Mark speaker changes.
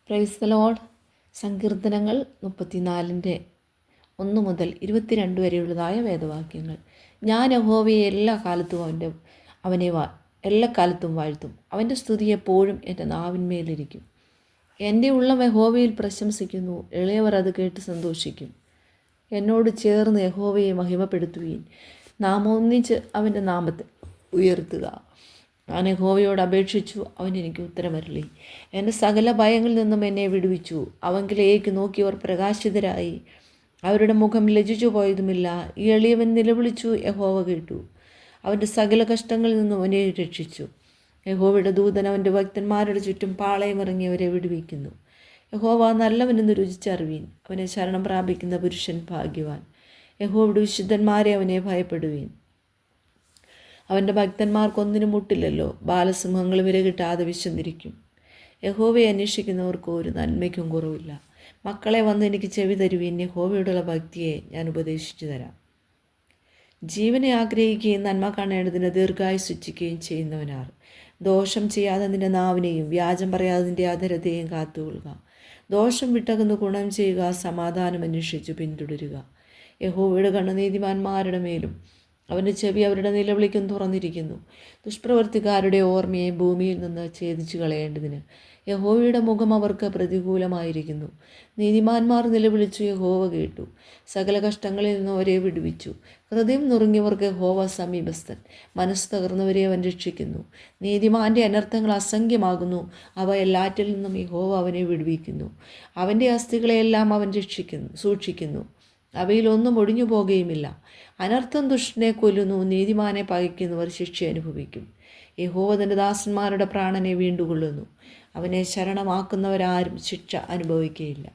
Speaker 1: Praise the Lord. സങ്കീർത്തനങ്ങൾ 34 1 മുതൽ 22 വരെയുള്ളതായ വേദവാക്യങ്ങൾ. ഞാൻ യഹോവയെ എല്ലാ കാലത്തും വാഴ്ത്തും. അവൻ്റെ സ്തുതി എപ്പോഴും എൻ്റെ നാവിന്മേലിരിക്കും. എൻ്റെ ഉള്ളം യഹോവയിൽ പ്രശംസിക്കുന്നു, എളിയവർ അത് കേട്ട് സന്തോഷിക്കും. എന്നോട് ചേർന്ന് യഹോവയെ മഹിമപ്പെടുത്തുകയും നാം ഒന്നിച്ച് അവൻ്റെ നാമത്തെ ഉയർത്തുക. ഞാൻ യഹോവയോട് അപേക്ഷിച്ചു, അവൻ എനിക്ക് ഉത്തരമരുളി. എൻ്റെ സകല ഭയങ്ങളിൽ നിന്നും എന്നെ വിടുവിച്ചു. അവങ്കിലേക്ക് നോക്കിയവർ പ്രകാശിതരായി, അവരുടെ മുഖം ലജ്ജിച്ചു പോയതുമില്ല. ഈ എളിയവൻ നിലവിളിച്ചു, യഹോവ കേട്ടു. അവൻ്റെ സകല കഷ്ടങ്ങളിൽ നിന്നും അവനെ രക്ഷിച്ചു. യഹോവയുടെ ദൂതൻ അവൻ്റെ ഭക്തന്മാരുടെ ചുറ്റും പാളയമിറങ്ങിയവരെ വിടുവിക്കുന്നു. യഹോവ നല്ലവനെന്ന് രുചിച്ചറിവീൻ. അവനെ ശരണം പ്രാപിക്കുന്ന പുരുഷൻ ഭാഗ്യവാൻ. യഹോവയുടെ വിശുദ്ധന്മാരെ അവനെ ഭയപ്പെടുവീൻ. അവൻ്റെ ഭക്തന്മാർക്കൊന്നിനും മുട്ടില്ലല്ലോ. ബാലസിംഹങ്ങൾ വിരകിട്ടാതെ വിശന്നിരിക്കും. യഹോവയെ അന്വേഷിക്കുന്നവർക്ക് ഒരു നന്മയ്ക്കും കുറവില്ല. മക്കളെ വന്ന് എനിക്ക് ചെവി തരുവീൻ. യഹോവയോടുള്ള ഭക്തിയെ ഞാൻ ഉപദേശിച്ചു തരാം. ജീവനെ ആഗ്രഹിക്കുകയും നന്മ കാണേണ്ടതിന് ദീർഘായുസിക്കുകയും ചെയ്യുന്നവനാർ. ദോഷം ചെയ്യാതെ നിന്റെ നാവിനെയും വ്യാജം പറയാതെ നിന്റെ അധരത്തെയും കാത്തുകൊള്ളുക. ദോഷം വിട്ടകന്ന് ഗുണം ചെയ്യുക, സമാധാനം അന്വേഷിച്ചു പിന്തുടരുക. യഹോവയുടെ കണ്ണ് നീതിമാന്മാരുടെ മേലും അവൻ്റെ ചെവി അവരുടെ നിലവിളിക്കും തുറന്നിരിക്കുന്നു. ദുഷ്പ്രവർത്തിക്കാരുടെ ഓർമ്മയെ ഭൂമിയിൽ നിന്ന് ഛേദിച്ചു കളയേണ്ടതിന് യഹോവയുടെ മുഖം അവർക്ക് പ്രതികൂലമായിരിക്കുന്നു. നീതിമാന്മാർ നിലവിളിച്ചു, യഹോവ കേട്ടു. സകല കഷ്ടങ്ങളിൽ നിന്ന് അവരെ വിടുവിച്ചു. ഹൃദയം നുറുങ്ങിയവർക്ക് യഹോവ സമീപസ്ഥൻ. മനസ്സ് തകർന്നവരെ അവൻ രക്ഷിക്കുന്നു. നീതിമാൻ്റെ അനർത്ഥങ്ങൾ അസംഖ്യമാകുന്നു. അവ എല്ലാറ്റിൽ നിന്നും യഹോവ അവനെ വിടുവിക്കുന്നു. അവൻ്റെ അസ്ഥികളെയെല്ലാം അവൻ സൂക്ഷിക്കുന്നു. അവയിലൊന്നും ഒടിഞ്ഞു പോകുകയുമില്ല. അനർത്ഥം ദുഷ്ടനെ കൊല്ലുന്നു, നീതിമാനെ പകയ്ക്കുന്നവർ ശിക്ഷ അനുഭവിക്കും. യഹോവ തൻ്റെ ദാസന്മാരുടെ പ്രാണനെ വീണ്ടുകൊള്ളുന്നു. അവനെ ശരണമാക്കുന്നവരാരും ശിക്ഷ അനുഭവിക്കുകയില്ല.